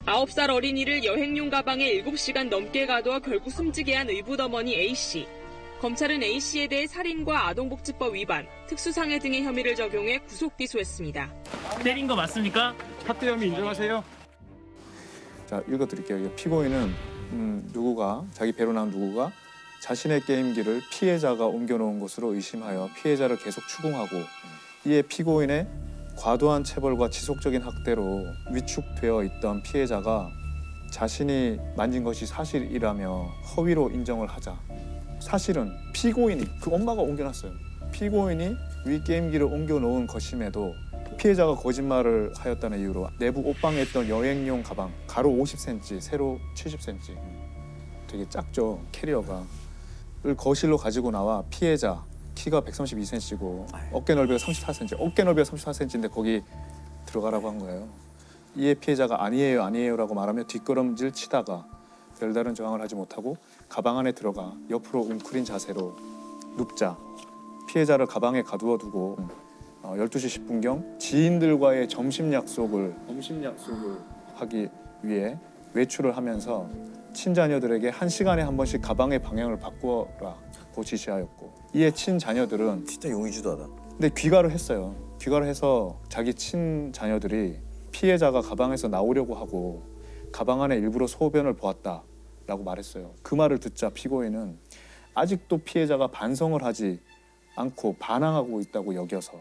9살 어린이를 여행용 가방에 7시간 넘게 가둬 결국 숨지게 한 의붓어머니 A씨. 검찰은 A씨에 대해 살인과 아동복지법 위반, 특수상해 등의 혐의를 적용해 구속 기소했습니다. 때린 거 맞습니까? 사퇴 혐의 인정하세요? 자, 읽어드릴게요. 피고인은 자기 배로 나온 누구가 자신의 게임기를 피해자가 옮겨놓은 것으로 의심하여 피해자를 계속 추궁하고 이에 피고인의 과도한 체벌과 지속적인 학대로 위축되어 있던 피해자가 자신이 만진 것이 사실이라며 허위로 인정을 하자. 사실은 피고인이, 그 엄마가 옮겨놨어요. 피고인이 위 게임기를 옮겨놓은 것임에도 피해자가 거짓말을 하였다는 이유로 내부 옷방에 있던 여행용 가방, 가로 50cm, 세로 70cm, 되게 작죠, 캐리어가. 를 거실로 가지고 나와 피해자, 키가 132cm고 어깨 넓이가 34cm, 어깨 넓이가 34cm인데 거기 들어가라고 한 거예요. 이에 피해자가 아니에요라고 말하며 뒷걸음질 치다가 별다른 저항을 하지 못하고 가방 안에 들어가 옆으로 웅크린 자세로 눕자 피해자를 가방에 가두어 두고 12시 10분경 지인들과의 점심 약속을 하기 위해 외출을 하면서 친자녀들에게 1시간에 한 번씩 가방의 방향을 바꾸라고 지시하였고 이에 친자녀들은 진짜 용의주도하다. 근데 귀가를 했어요. 귀가를 해서 자기 친자녀들이 피해자가 가방에서 나오려고 하고 가방 안에 일부러 소변을 보았다라고 말했어요. 그 말을 듣자 피고인은 아직도 피해자가 반성을 하지 않고 반항하고 있다고 여겨서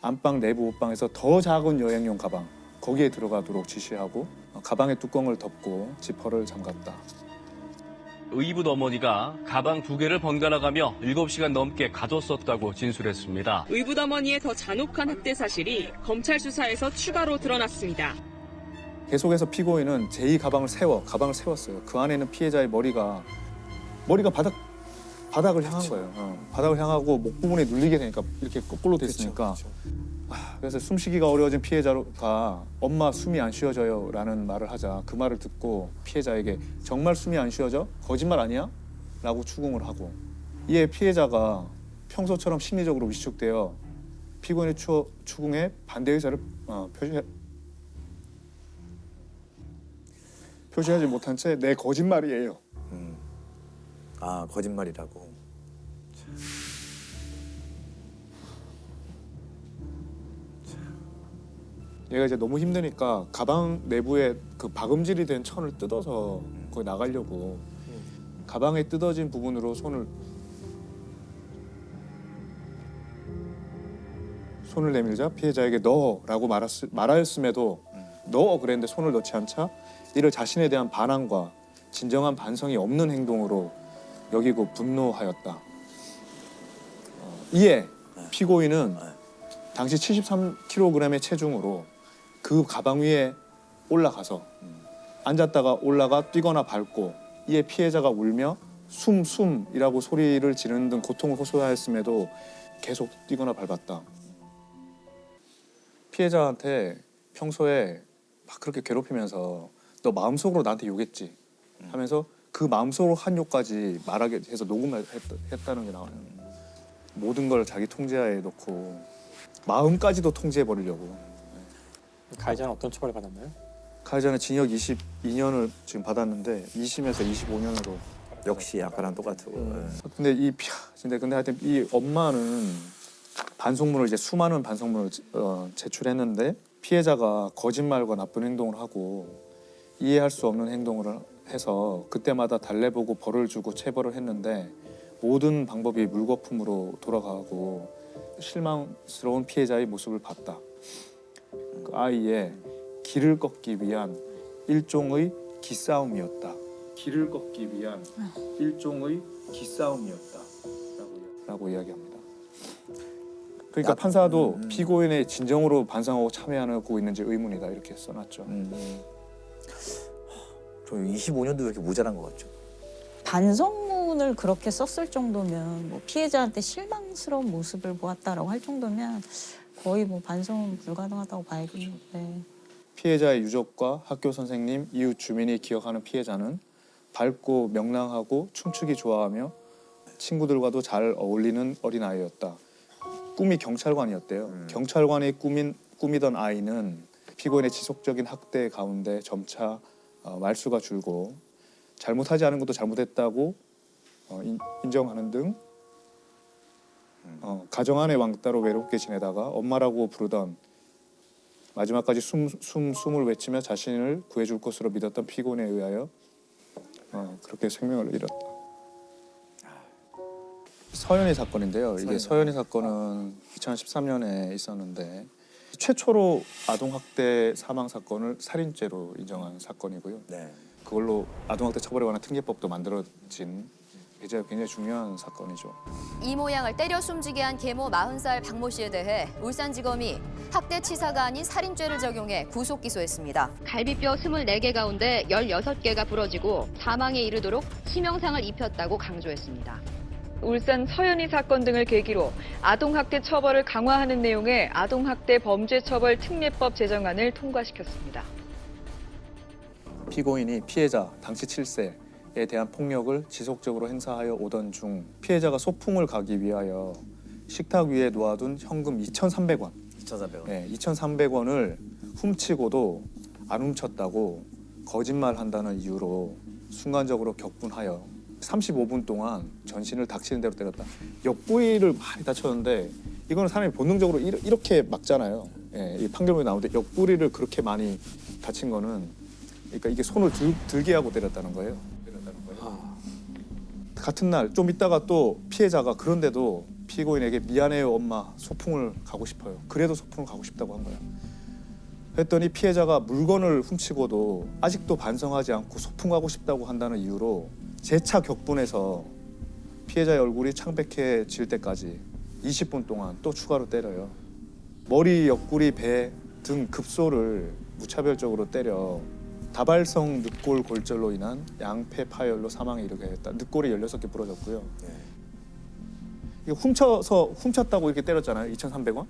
안방 내부 옷방에서 더 작은 여행용 가방 거기에 들어가도록 지시하고 가방의 뚜껑을 덮고 지퍼를 잠갔다. 의붓 어머니가 가방 2개를 번갈아가며 7시간 넘게 가뒀었다고 진술했습니다. 의붓어머니의 더 잔혹한 학대 사실이 검찰 수사에서 추가로 드러났습니다. 계속해서 피고인은 제2 가방을 세웠어요. 그 안에 있는 피해자의 머리가 바닥을 향한 거예요. 바닥을 향하고 목 부분에 눌리게 되니까 이렇게 거꾸로 됐으니까. 그래서 숨쉬기가 어려워진 피해자가 엄마 숨이 안 쉬어져요 라는 말을 하자 그 말을 듣고 피해자에게 정말 숨이 안 쉬어져? 거짓말 아니야? 라고 추궁을 하고 이에 피해자가 평소처럼 심리적으로 위축되어 피고인의 추궁에 반대 의사를 표시하지 못한 채 내 거짓말이에요. 아, 거짓말이라고. 얘가 이제 너무 힘드니까 가방 내부에 그 박음질이 된 천을 뜯어서 거기 나가려고 가방에 뜯어진 부분으로 손을 내밀자 피해자에게 넣어라고 말하였음에도 넣어 그랬는데 손을 넣지 않자 이를 자신에 대한 반항과 진정한 반성이 없는 행동으로 여기고 분노하였다. 이에 피고인은 당시 73kg의 체중으로 그 가방 위에 올라가서 앉았다가 올라가 뛰거나 밟고 이에 피해자가 울며 숨이라고 소리를 지르는 등 고통을 호소하였음에도 계속 뛰거나 밟았다. 피해자한테 평소에 막 그렇게 괴롭히면서 너 마음속으로 나한테 욕했지 하면서 그 마음속으로 한 욕까지 말하게 해서 녹음을 했다는 게 나와요. 모든 걸 자기 통제하에 놓고 마음까지도 통제해버리려고. 가해자는 어떤 처벌을 받았나요? 가해자는 징역 22년을 지금 받았는데 2심에서 25년으로. 역시 아까랑 똑같고. 근데 하여튼 이 엄마는 반성문을 이제 수많은 반성문을 제출했는데 피해자가 거짓말과 나쁜 행동을 하고 이해할 수 없는 행동을 해서 그때마다 달래보고 벌을 주고 체벌을 했는데 모든 방법이 물거품으로 돌아가고 실망스러운 피해자의 모습을 봤다. 그 아이의 길을 꺾기 위한 일종의 기싸움이었다. 길을 꺾기 위한 일종의 기싸움이었다. 라고 이야기합니다. 그러니까 판사도 피고인의 진정으로 반성하고 참여하고 있는지 의문이다 이렇게 써놨죠. 저 25년도 왜 이렇게 모자란 것 같죠? 반성문을 그렇게 썼을 정도면 뭐 피해자한테 실망스러운 모습을 보았다라고 할 정도면 거의 뭐 반성은 불가능하다고 봐야겠는데. 피해자의 유족과 학교 선생님, 이웃 주민이 기억하는 피해자는 밝고 명랑하고 춤추기 좋아하며 친구들과도 잘 어울리는 어린아이였다. 꿈이 경찰관이었대요. 경찰관이 꾸미던 아이는 피고인의 지속적인 학대 가운데 점차 말수가 줄고 잘못하지 않은 것도 잘못했다고 인정하는 등 가정 안에 왕따로 외롭게 지내다가 엄마라고 부르던 마지막까지 숨을 외치며 자신을 구해줄 것으로 믿었던 피고인에 의하여 그렇게 생명을 잃었다. 서연이 사건인데요. 이게 서연이 사건은 2013년에 있었는데 최초로 아동학대 사망 사건을 살인죄로 인정한 사건이고요. 네. 그걸로 아동학대 처벌에 관한 특례법도 만들어진 굉장히 중요한 사건이죠. 이 모양을 때려 숨지게 한 계모 40살 박모 씨에 대해 울산지검이 학대치사가 아닌 살인죄를 적용해 구속 기소했습니다. 갈비뼈 24개 가운데 16개가 부러지고 사망에 이르도록 치명상을 입혔다고 강조했습니다. 울산 서연이 사건 등을 계기로 아동학대 처벌을 강화하는 내용의 아동학대 범죄처벌 특례법 제정안을 통과시켰습니다. 피고인이 피해자 당시 7세에 대한 폭력을 지속적으로 행사하여 오던 중 피해자가 소풍을 가기 위하여 식탁 위에 놓아둔 현금 2,300원, 2,400원. 네, 2,300원을 훔치고도 안 훔쳤다고 거짓말한다는 이유로 순간적으로 격분하여 35분 동안 전신을 닥치는 대로 때렸다. 옆구리를 많이 다쳤는데 이거는 사람이 본능적으로 이렇게 막잖아요. 예, 이 판결문에 나오는데 옆구리를 그렇게 많이 다친 거는 그러니까 이게 손을 들게 하고 때렸다는 거예요. 같은 날 좀 있다가 또 피해자가 그런데도 피고인에게 미안해요 엄마 소풍을 가고 싶어요. 그래도 소풍을 가고 싶다고 한 거야. 했더니 피해자가 물건을 훔치고도 아직도 반성하지 않고 소풍 가고 싶다고 한다는 이유로 재차 격분해서 피해자의 얼굴이 창백해질 때까지 20분 동안 또 추가로 때려요. 머리, 옆구리, 배 등 급소를 무차별적으로 때려 다발성 늑골 골절로 인한 양폐 파열로 사망에 이르게 했다. 늑골이 16개 부러졌고요. 이게 훔쳤다고 이렇게 때렸잖아요. 2,300원.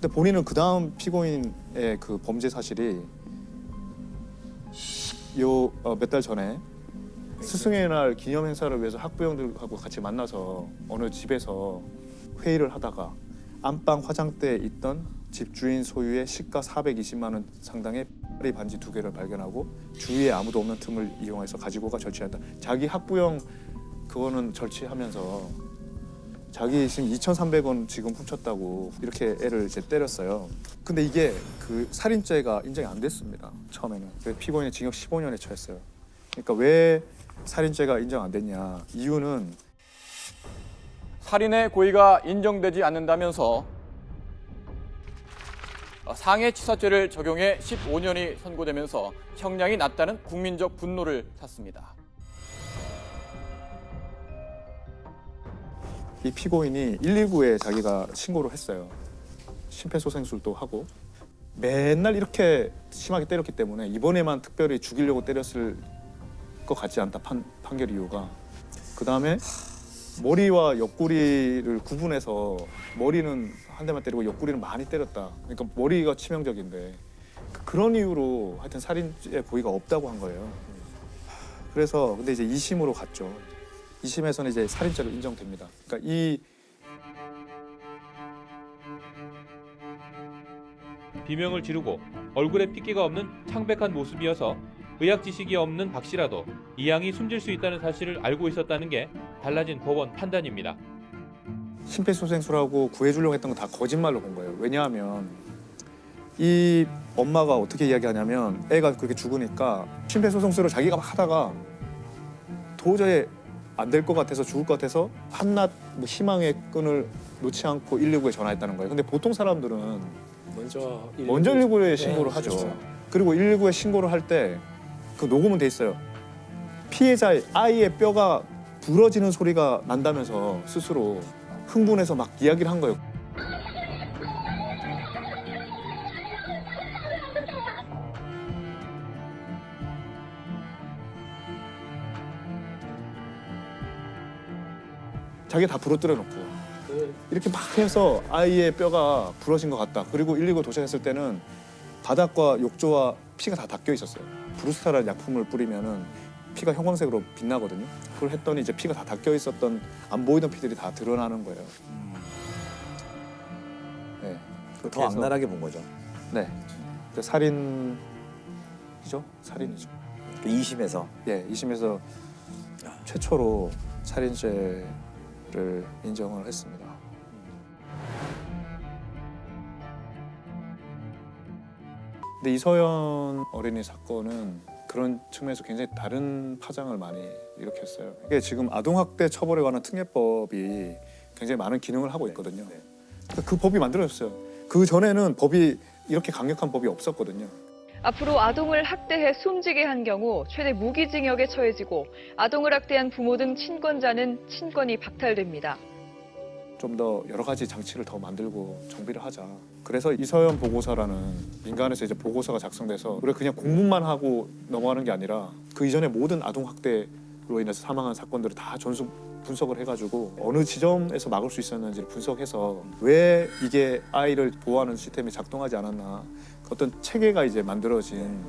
근데 본인은 그 다음 피고인의 그 범죄 사실이 몇 달 전에 스승의 날 기념 행사를 위해서 학부형들하고 같이 만나서 어느 집에서 회의를 하다가 안방 화장대에 있던 집주인 소유의 시가 420만 원 상당의 파리 반지 2개를 발견하고 주위에 아무도 없는 틈을 이용해서 가지고가 절취했다. 자기 학부형 그거는 절취하면서 자기 지금 2,300원 지금 훔쳤다고 이렇게 애를 이제 때렸어요. 근데 이게 그 살인죄가 인정이 안 됐습니다. 처음에는. 그래서 피고인이 징역 15년에 처했어요. 그러니까 왜 살인죄가 인정 안 됐냐? 이유는 살인의 고의가 인정되지 않는다면서 상해치사죄를 적용해 15년이 선고되면서 형량이 낮다는 국민적 분노를 샀습니다. 이 피고인이 119에 자기가 신고를 했어요. 심폐소생술도 하고 맨날 이렇게 심하게 때렸기 때문에 이번에만 특별히 죽이려고 때렸을 것 같지 않다 판결 이유가. 그 다음에 머리와 옆구리를 구분해서 머리는 한 대만 때리고 옆구리는 많이 때렸다. 그러니까 머리가 치명적인데 그런 이유로 하여튼 살인죄 고의가 없다고 한 거예요. 그래서 근데 이제 2심으로 갔죠. 2심에서는 이제 살인죄로 인정됩니다. 그러니까 이 비명을 지르고 얼굴에 핏기가 없는 창백한 모습이어서 의학 지식이 없는 박 씨라도 이 양이 숨질 수 있다는 사실을 알고 있었다는 게 달라진 법원 판단입니다. 심폐소생술하고 구해주려고 했던 거 다 거짓말로 본 거예요. 왜냐하면 이 엄마가 어떻게 이야기하냐면 애가 그렇게 죽으니까 심폐소생술을 자기가 막 하다가 도저히 안 될 것 같아서 죽을 것 같아서 한낱 뭐 희망의 끈을 놓지 않고 119에 전화했다는 거예요. 근데 보통 사람들은 먼저 119에 신고를 하죠. 그렇죠. 그리고 119에 신고를 할 때 그 녹음은 돼 있어요. 피해자의 아이의 뼈가 부러지는 소리가 난다면서 스스로 흥분해서 막 이야기를 한 거예요. 자기가 다 부러뜨려 놓고 이렇게 막 해서 아이의 뼈가 부러진 것 같다. 그리고 119 도착했을 때는 바닥과 욕조와 피가 다 닦여 있었어요. 브루스타라는 약품을 뿌리면은 피가 형광색으로 빛나거든요. 그걸 했더니 이제 피가 다 닦여 있었던 안 보이던 피들이 다 드러나는 거예요. 네. 더 악랄하게 본 거죠. 네. 살인이죠. 살인이죠. 2심에서 예, 2심에서 최초로 살인죄를 인정을 했습니다. 근데 이서연 어린이 사건은 그런 측면에서 굉장히 다른 파장을 많이 일으켰어요. 이게 지금 아동학대 처벌에 관한 특례법이 굉장히 많은 기능을 하고 있거든요. 그러니까 그 법이 만들어졌어요. 그 전에는 법이 이렇게 강력한 법이 없었거든요. 앞으로 아동을 학대해 숨지게 한 경우 최대 무기징역에 처해지고 아동을 학대한 부모 등 친권자는 친권이 박탈됩니다. 좀 더 여러 가지 장치를 더 만들고 정비를 하자. 그래서 이서연 보고서라는 민간에서 이제 보고서가 작성돼서 우리가 그냥 공문만 하고 넘어가는 게 아니라 그 이전에 모든 아동 학대로 인해서 사망한 사건들을 다 전수 분석을 해가지고 어느 지점에서 막을 수 있었는지를 분석해서 왜 이게 아이를 보호하는 시스템이 작동하지 않았나 어떤 체계가 이제 만들어진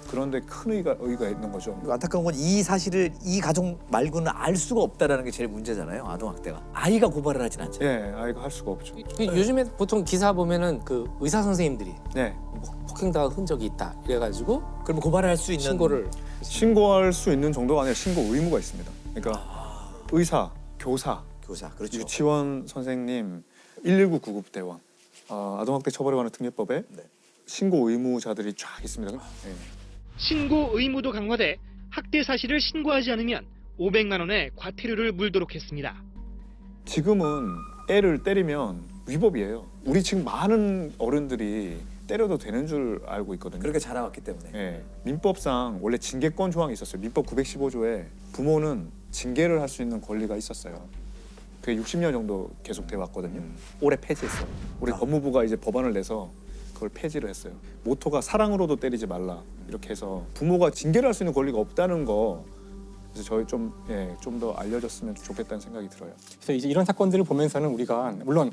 그런데 큰 의의가 있는 거죠. 안타까운 건 이 사실을 이 가족 말고는 알 수가 없다라는 게 제일 문제잖아요. 아동학대가. 아이가 고발을 하진 않잖아요. 예, 아이가 할 수가 없죠. 요즘에 보통 기사 보면은 그 의사 선생님들이 네. 폭행당한 흔적이 있다 이래가지고 그럼 고발할 수 있는 신고할 수 있는 정도가 아니라 신고 의무가 있습니다. 그러니까 의사, 교사, 그렇죠. 유치원 선생님, 119 구급대원, 아동학대 처벌에 관한 특례법에 신고 의무자들이 쫙 있습니다. 네. 신고 의무도 강화돼 학대 사실을 신고하지 않으면 500만 원의 과태료를 물도록 했습니다. 지금은 애를 때리면 위법이에요. 우리 지금 많은 어른들이 때려도 되는 줄 알고 있거든요. 그렇게 자라왔기 때문에. 네. 민법상 원래 징계권 조항이 있었어요. 민법 915조에 부모는 징계를 할 수 있는 권리가 있었어요. 그게 60년 정도 계속돼 왔거든요. 올해 폐지했어요. 우리 법무부가 이제 법안을 내서 그걸 폐지를 했어요. 모토가 사랑으로도 때리지 말라 이렇게 해서 부모가 징계를 할 수 있는 권리가 없다는 거 그래서 저희 좀 더 알려졌으면 좋겠다는 생각이 들어요. 그래서 이제 이런 사건들을 보면서는 우리가 물론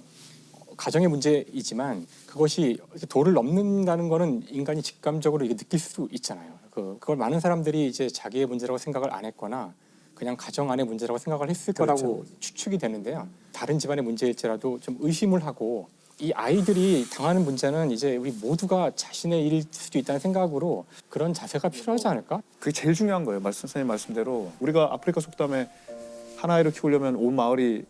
가정의 문제이지만 그것이 도를 넘는다는 거는 인간이 직감적으로 이게 느낄 수 있잖아요. 그걸 많은 사람들이 이제 자기의 문제라고 생각을 안 했거나 그냥 가정 안의 문제라고 생각을 했을 거라고 추측이 되는데요. 다른 집안의 문제일지라도 좀 의심을 하고 이 아이들이 당하는 문제는 이제 우리 모두가 자신의 일일 수도 있다는 생각으로 그런 자세가 필요하지 않을까? 그게 제일 중요한 거예요. 선생님 말씀대로 우리가 아프리카 속담에 한 아이를 키우려면 온 마을이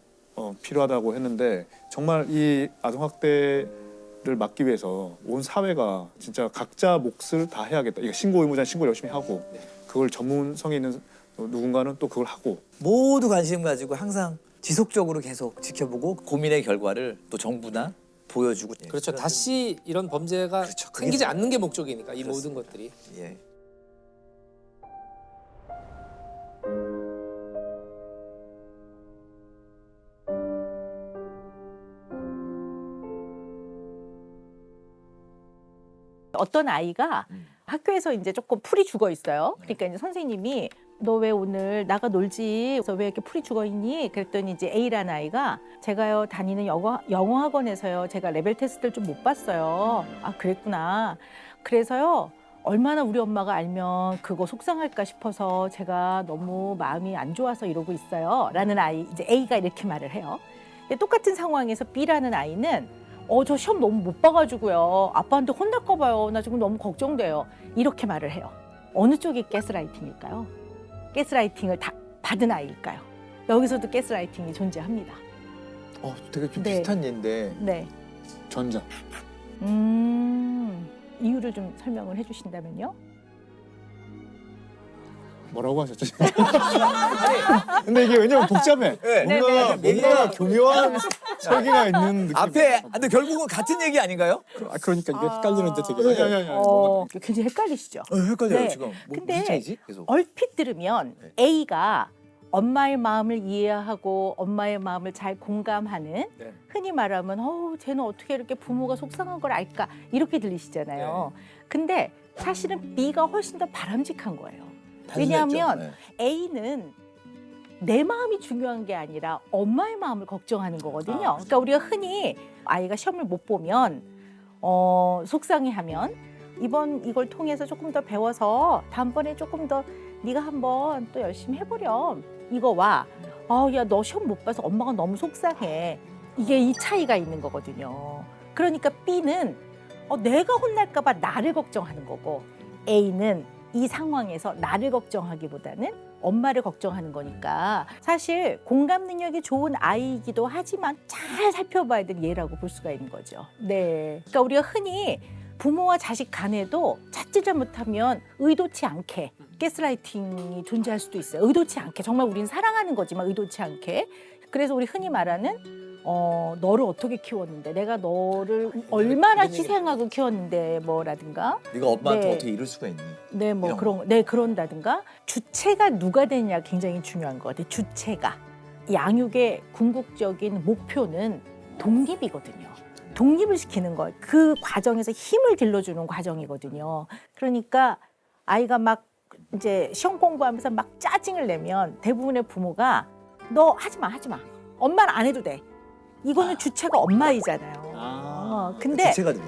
필요하다고 했는데 정말 이 아동학대를 막기 위해서 온 사회가 진짜 각자 몫을 다 해야겠다. 이거 신고 의무자는 신고 열심히 하고 그걸 전문성이 있는 누군가는 또 그걸 하고 모두 관심 가지고 항상 지속적으로 계속 지켜보고 고민의 결과를 또 정부나 보여주고. 그렇죠. 다시 이런 범죄가 생기지 않는 게 목적이니까 이 모든 것들이. 예. 어떤 아이가 학교에서 이제 조금 풀이 죽어 있어요. 그러니까 이제 선생님이 너 왜 오늘 나가 놀지? 그래서 왜 이렇게 풀이 죽어 있니? 그랬더니 이제 A라는 아이가 제가요 다니는 영어 학원에서요 제가 레벨 테스트를 좀 못 봤어요. 아 그랬구나. 그래서요 얼마나 우리 엄마가 알면 그거 속상할까 싶어서 제가 너무 마음이 안 좋아서 이러고 있어요. 라는 아이 이제 A가 이렇게 말을 해요. 근데 똑같은 상황에서 B라는 아이는 저 시험 너무 못 봐가지고요. 아빠한테 혼날까 봐요. 나 지금 너무 걱정돼요. 이렇게 말을 해요. 어느 쪽이 가스라이팅일까요? 가스라이팅을 다 받은 아이일까요? 여기서도 가스라이팅이 존재합니다. 되게 좀 비슷한 예인데. 네. 전자. 이유를 좀 설명을 해주신다면요? 뭐라고 하셨죠? 근데 이게 왜냐면 복잡해. 뭔가 교묘한 설계가 있는 느낌. 앞에 근데 결국은 같은 얘기 아닌가요? 그러니까 이게 헷갈리는데 되게. 굉장히 헷갈리시죠? 헷갈려요 네. 지금. 근데 무슨 차이지? 계속. 얼핏 들으면 A가 엄마의 마음을 이해하고 엄마의 마음을 잘 공감하는 흔히 말하면 쟤는 어떻게 이렇게 부모가 속상한 걸 알까 이렇게 들리시잖아요. 근데 사실은 B가 훨씬 더 바람직한 거예요. 왜냐하면 A는 내 마음이 중요한 게 아니라 엄마의 마음을 걱정하는 거거든요. 그러니까 우리가 흔히 아이가 시험을 못 보면 속상해하면 이걸 통해서 조금 더 배워서 다음번에 조금 더 네가 한번 또 열심히 해보렴. 이거와 야 너 시험 못 봐서 엄마가 너무 속상해. 이게 이 차이가 있는 거거든요. 그러니까 B는 내가 혼날까 봐 나를 걱정하는 거고 A는 이 상황에서 나를 걱정하기보다는 엄마를 걱정하는 거니까 사실 공감 능력이 좋은 아이이기도 하지만 잘 살펴봐야 될 예라고 볼 수가 있는 거죠. 네. 그러니까 우리가 흔히 부모와 자식 간에도 찾지 잘못하면 의도치 않게 가스라이팅이 존재할 수도 있어요. 의도치 않게. 정말 우리는 사랑하는 거지만 의도치 않게. 그래서 우리 흔히 말하는 너를 어떻게 키웠는데 내가 너를 얼마나 희생하고 키웠는데 뭐라든가 네가 엄마한테 네. 어떻게 이럴 수가 있니? 네, 뭐 이런 그런 거. 네, 그런다든가 주체가 누가 되느냐 굉장히 중요한 것 같아요. 주체가. 양육의 궁극적인 목표는 독립이거든요. 독립을 시키는 거. 그 과정에서 힘을 길러주는 과정이거든요. 그러니까 아이가 막 이제 시험 공부하면서 막 짜증을 내면 대부분의 부모가 너 하지 마. 엄마는 안 해도 돼. 이거는 주체가 엄마이잖아요. 근데 주체가 되네.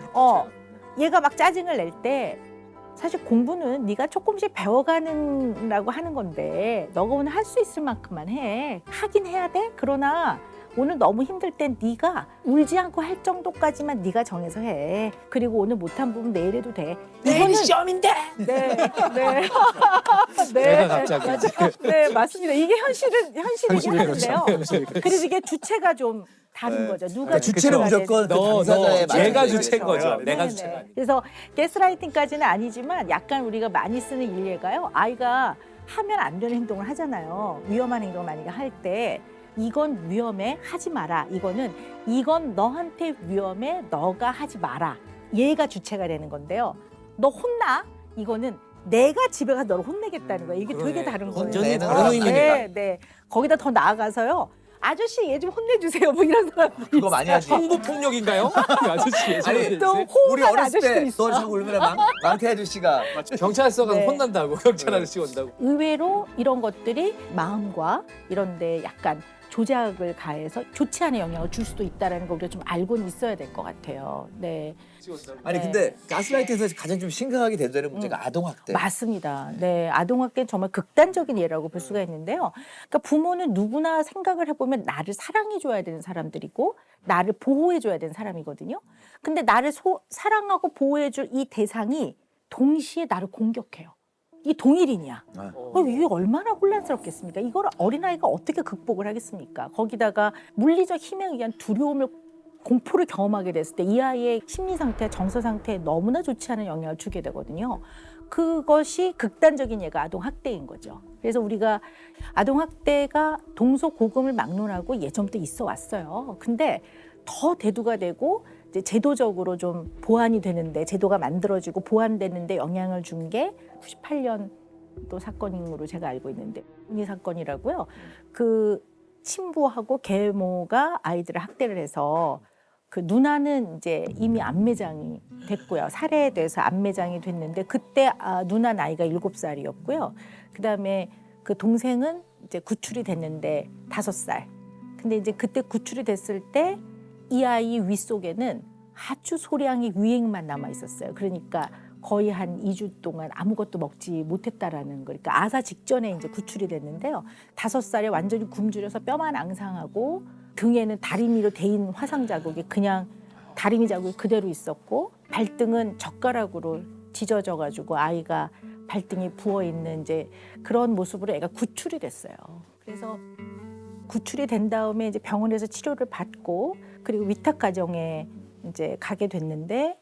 얘가 막 짜증을 낼 때 사실 공부는 네가 조금씩 배워가는라고 하는 건데 너가 오늘 할 수 있을 만큼만 해. 하긴 해야 돼. 그러나 오늘 너무 힘들 땐 네가 울지 않고 할 정도까지만 네가 정해서 해. 그리고 오늘 못한 부분 내일 해도 돼. 내일이 시험인데. 네. 내가 갑자기 네, 맞습니다. 이게 현실이긴 한데요. 현실이 그래서 이게 주체가 좀 다른 거죠. 누가 주체는 주체가 무조건 그 너 당사자의 내가 마음이 주체인 되겠죠. 거죠. 내가 네네. 주체가 아니고. 그래서 가스라이팅까지는 아니지만 약간 우리가 많이 쓰는 일례가요. 아이가 하면 안 되는 행동을 하잖아요. 위험한 행동을 만약에 할 때 이건 위험해, 하지 마라. 이건 너한테 위험해, 너가 하지 마라. 얘가 주체가 되는 건데요. 너 혼나? 이거는 내가 집에 가서 너를 혼내겠다는 거예요. 이게 되게 다른 거예요. 완전히 다른 의미니까. 네. 거기다 더 나아가서요. 아저씨 얘 좀 혼내주세요. 뭐 이런 사람들이 그거 많이 하지. 성부 폭력인가요? 아저씨 아니, 또 우리 호응하는 어렸을 때 아저씨들이 있어. 너 자꾸 울면 망태 아저씨가 경찰서 가서 네. 혼난다고 경찰 아저씨 온다고. 의외로 이런 것들이 마음과 이런 데 약간 조작을 가해서 좋지 않은 영향을 줄 수도 있다는 걸 우리가 좀 알고는 있어야 될 것 같아요. 네. 아니 네. 근데 가스라이팅에서 가장 좀 심각하게 대두되는 문제가 아동학대. 맞습니다. 네, 아동학대는 정말 극단적인 예라고 볼 수가 있는데요. 그러니까 부모는 누구나 생각을 해보면 나를 사랑해줘야 되는 사람들이고 나를 보호해줘야 되는 사람이거든요. 근데 나를 사랑하고 보호해줄 이 대상이 동시에 나를 공격해요. 이 동일인이야. 이게 얼마나 혼란스럽겠습니까? 이걸 어린아이가 어떻게 극복을 하겠습니까? 거기다가 물리적 힘에 의한 두려움을 공포를 경험하게 됐을 때 이 아이의 심리 상태, 정서 상태에 너무나 좋지 않은 영향을 주게 되거든요. 그것이 극단적인 예가 아동학대인 거죠. 그래서 우리가 아동학대가 동서고금을 막론하고 예전부터 있어 왔어요. 근데 더 대두가 되고 이제 제도적으로 좀 보완이 되는데 제도가 만들어지고 보완되는데 영향을 준 게 98년도 사건으로 제가 알고 있는데 이 사건이라고요. 그 친부하고 계모가 아이들을 학대를 해서 그 누나는 이제 이미 암매장이 됐고요. 살해돼서 암매장이 됐는데 그때 누나 나이가 7살이었고요. 그다음에 그 동생은 이제 구출이 됐는데 5살. 근데 이제 그때 구출이 됐을 때 이 아이 윗속에는 아주 소량의 위액만 남아 있었어요. 그러니까 거의 한 2주 동안 아무것도 먹지 못했다라는 거. 그러니까 아사 직전에 이제 구출이 됐는데요. 5살에 완전히 굶주려서 뼈만 앙상하고 등에는 다리미로 데인 화상 자국이 그냥 다리미 자국이 그대로 있었고 발등은 젓가락으로 찢어져 가지고 아이가 발등이 부어 있는 이제 그런 모습으로 애가 구출이 됐어요. 그래서 구출이 된 다음에 이제 병원에서 치료를 받고 그리고 위탁 가정에 이제 가게 됐는데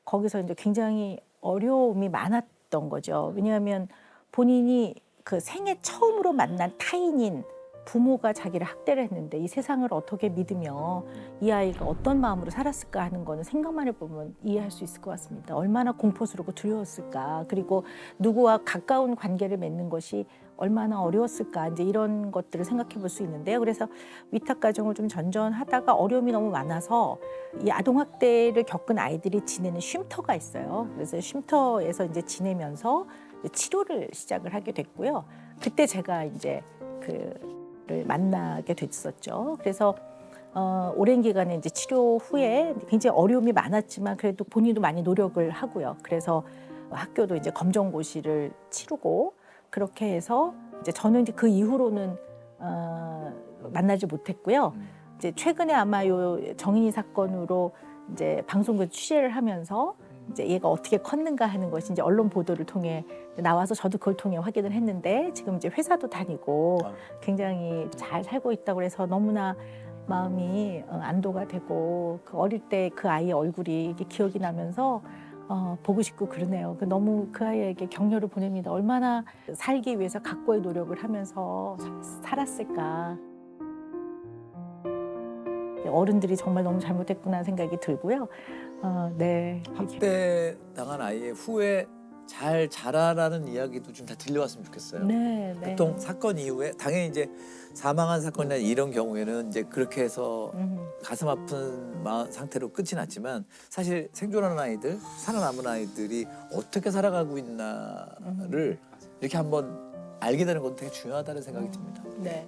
거기서 이제 굉장히 어려움이 많았던 거죠. 왜냐하면 본인이 그 생애 처음으로 만난 타인인 부모가 자기를 학대를 했는데 이 세상을 어떻게 믿으며 이 아이가 어떤 마음으로 살았을까 하는 거는 생각만 해보면 이해할 수 있을 것 같습니다. 얼마나 공포스럽고 두려웠을까. 그리고 누구와 가까운 관계를 맺는 것이 얼마나 어려웠을까. 이제 이런 것들을 생각해 볼 수 있는데요. 그래서 위탁 가정을 좀 전전하다가 어려움이 너무 많아서 이 아동학대를 겪은 아이들이 지내는 쉼터가 있어요. 그래서 쉼터에서 이제 지내면서 치료를 시작을 하게 됐고요. 그때 제가 이제 를 만나게 됐었죠. 그래서 오랜 기간에 이제 치료 후에 굉장히 어려움이 많았지만 그래도 본인도 많이 노력을 하고요. 그래서 학교도 이제 검정고시를 치르고 그렇게 해서 이제 저는 이제 그 이후로는 만나지 못했고요. 이제 최근에 아마 요 정인이 사건으로 이제 방송국 취재를 하면서 이제 얘가 어떻게 컸는가 하는 것이 이제 언론 보도를 통해 나와서 저도 그걸 통해 확인을 했는데 지금 이제 회사도 다니고 굉장히 잘 살고 있다고 해서 너무나 마음이 안도가 되고 그 어릴 때 그 아이의 얼굴이 이게 기억이 나면서 보고 싶고 그러네요. 너무 그 아이에게 격려를 보냅니다. 얼마나 살기 위해서 각고의 노력을 하면서 살았을까. 어른들이 정말 너무 잘못했구나 생각이 들고요. 네. 학대 당한 아이의 후에 잘 자라라는 이야기도 좀 다 들려왔으면 좋겠어요. 네, 네. 보통 사건 이후에 당연히 이제 사망한 사건이나 이런 경우에는 이제 그렇게 해서 가슴 아픈 상태로 끝이 났지만 사실 생존하는 아이들, 살아남은 아이들이 어떻게 살아가고 있나를 이렇게 한번 알게 되는 것도 되게 중요하다는 생각이 듭니다. 네.